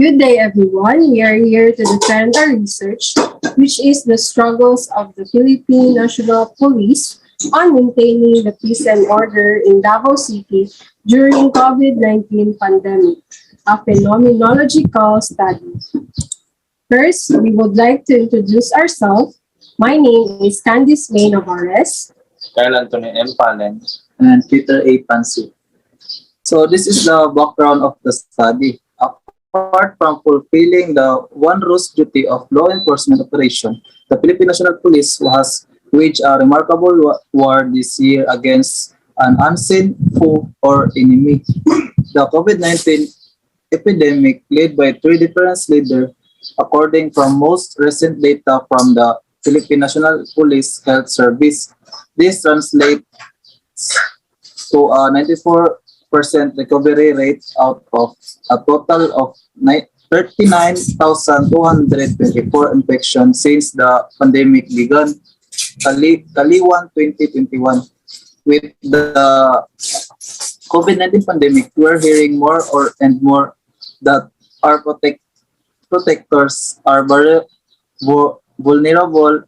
Good day, everyone. We are here to defend our research, which is the struggles of the Philippine National Police on maintaining the peace and order in Davao City during COVID-19 pandemic, a phenomenological study. First, we would like to introduce ourselves. My name is Candice May Navarez. Carl Anthony M. Palen. And Peter A. Pansu. So this is the background of the study. Apart from fulfilling the onerous duty of law enforcement operation, the Philippine National Police has waged a remarkable war this year against an unseen foe or enemy. The COVID-19 epidemic led by three different leaders, according from most recent data from the Philippine National Police Health Service. This translates to a 94% recovery rate out of a total of 39,224 infections since the pandemic began, Kaliwan 2021. With the COVID-19 pandemic, we're hearing more and more that our protectors are vulnerable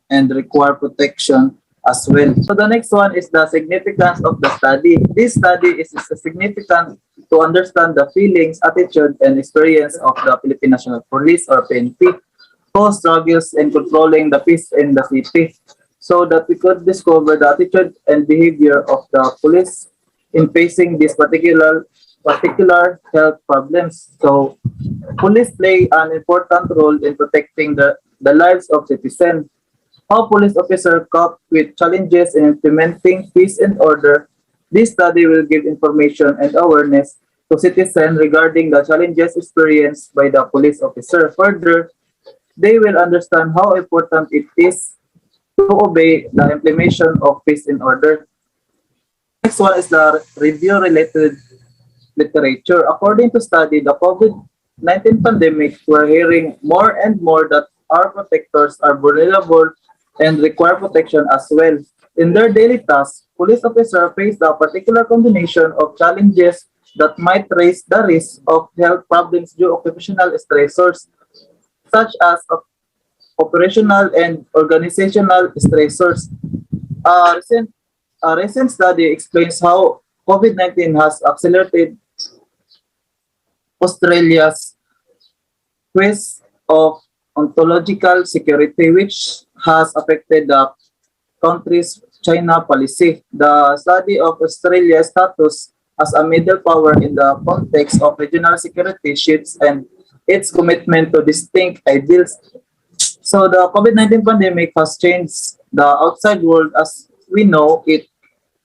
and require protection as well. So the next one is the significance of the study. This study is significant to understand the feelings, attitude, and experience of the Philippine National Police or PNP who struggles in controlling the peace in the city, so that we could discover the attitude and behavior of the police in facing these particular health problems. So police play an important role in protecting the lives of citizens. How police officers cope with challenges in implementing peace and order. This study will give information and awareness to citizens regarding the challenges experienced by the police officer. Further, they will understand how important it is to obey the implementation of peace and order. Next one is the review-related literature. According to study, the COVID-19 pandemic, we're hearing more and more that our protectors are vulnerable and require protection as well. In their daily tasks, police officers face a particular combination of challenges that might raise the risk of health problems due to occupational stressors, such as operational and organizational stressors. A recent study explains how COVID-19 has accelerated Australia's quest of ontological security, which has affected the country's China policy. The study of Australia's status as a middle power in the context of regional security shifts and its commitment to distinct ideals. So the COVID-19 pandemic has changed the outside world as we know it,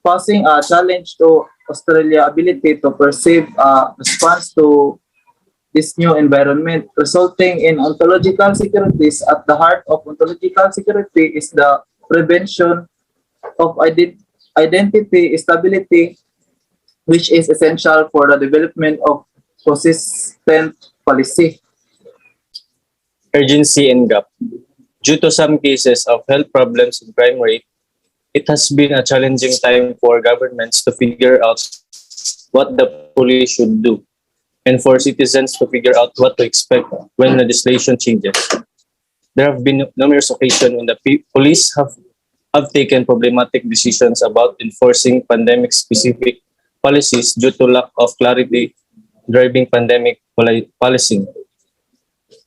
posing a challenge to Australia's ability to perceive a response to this new environment, resulting in ontological securities. At the heart of ontological security is the prevention of identity stability, which is essential for the development of consistent policy. Urgency and gap. Due to some cases of health problems and crime rate, it has been a challenging time for governments to figure out what the police should do, and for citizens to figure out what to expect when legislation changes. There have been numerous occasions when the police have taken problematic decisions about enforcing pandemic-specific policies due to lack of clarity driving pandemic policy.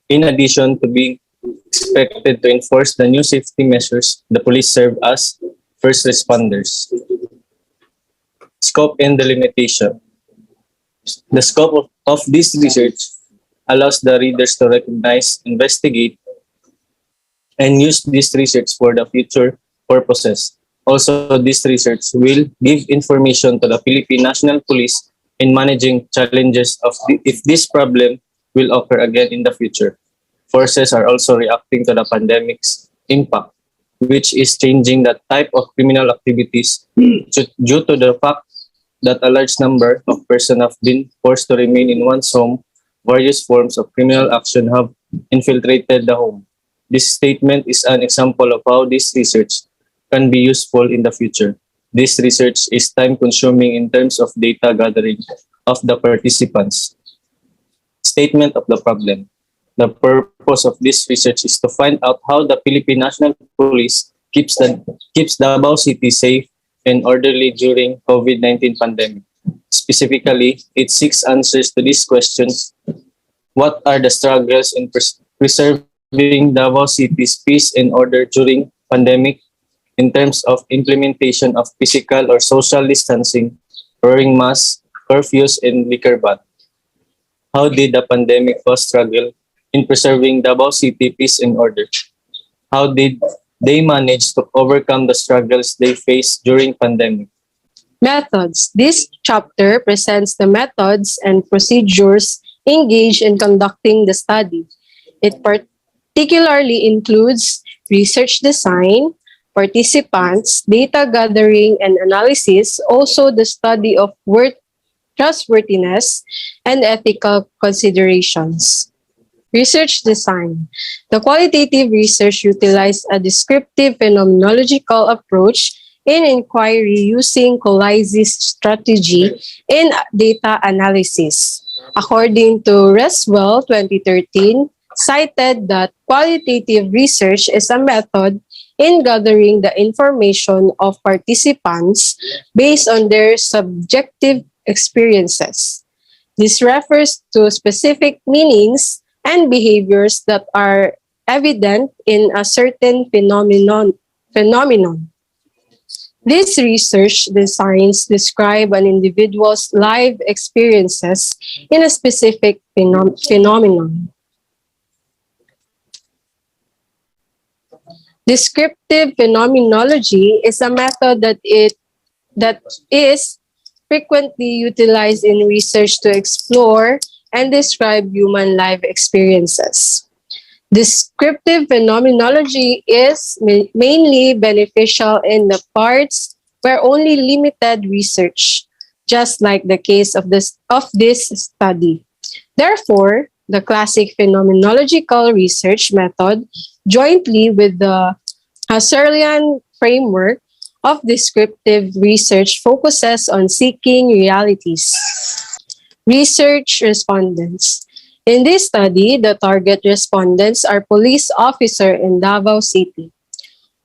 In addition to being expected to enforce the new safety measures, the police serve as first responders. Scope and delimitation. The scope of this research allows the readers to recognize, investigate, and use this research for the future purposes. Also, this research will give information to the Philippine National Police in managing challenges if this problem will occur again in the future. Forces are also reacting to the pandemic's impact, which is changing the type of criminal activities due to the fact that a large number of persons have been forced to remain in one's home. Various forms of criminal action have infiltrated the home. This statement is an example of how this research can be useful in the future. This research is time-consuming in terms of data gathering of the participants. statement of the problem. The purpose of this research is to find out how the Philippine National Police keeps Davao City safe and orderly during COVID-19 pandemic. Specifically, it seeks answers to these questions. What are the struggles in preserving Davao City's peace and order during pandemic in terms of implementation of physical or social distancing, wearing masks, curfews, and liquor ban? How did the pandemic cause struggle in preserving Davao City peace and order? How did they manage to overcome the struggles they faced during pandemic? Methods. This chapter presents the methods and procedures engaged in conducting the study. It particularly includes research design, participants, data gathering and analysis, also the study of trustworthiness, and ethical considerations. Research design. The qualitative research utilized a descriptive phenomenological approach in inquiry using Collazy's strategy in data analysis. According to Reswell 2013, cited that qualitative research is a method in gathering the information of participants based on their subjective experiences. This refers to specific meanings and behaviors that are evident in a certain phenomenon. This research designs describe an individual's life experiences in a specific phenomenon. Descriptive phenomenology is a method that is frequently utilized in research to explore and describe human life experiences. Descriptive phenomenology is mainly beneficial in the parts where only limited research, just like the case of this study. Therefore, the classic phenomenological research method, jointly with the Husserlian framework of descriptive research, focuses on seeking realities. Research respondents. In this study, the target respondents are police officers in Davao City.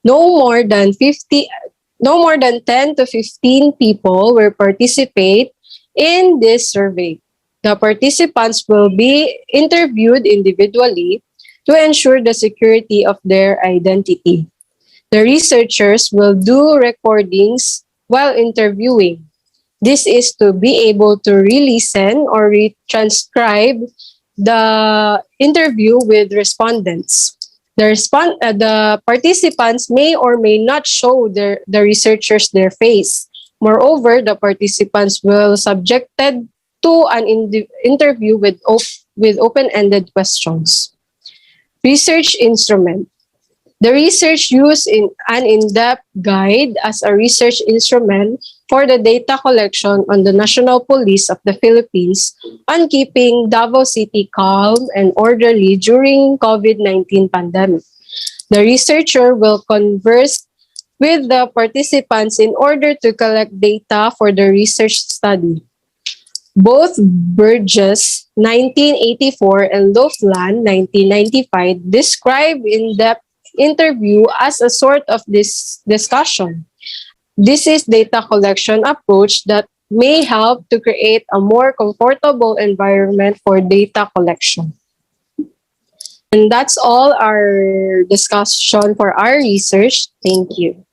No more than 10 to 15 people will participate in this survey. The participants will be interviewed individually to ensure the security of their identity. The researchers will do recordings while interviewing. This is to be able to re-listen or retranscribe the interview with respondents. The participants may or may not show the researchers their face. Moreover, the participants will subjected to an interview with open-ended questions. Research instrument. The research used in an in-depth guide as a research instrument for the data collection on the National Police of the Philippines on keeping Davao City calm and orderly during COVID-19 pandemic. The researcher will converse with the participants in order to collect data for the research study. Both Burgess 1984 and Lofland 1995 describe in-depth interview as a sort of this discussion. This is data collection approach that may help to create a more comfortable environment for data collection. And that's all our discussion for our research. Thank you.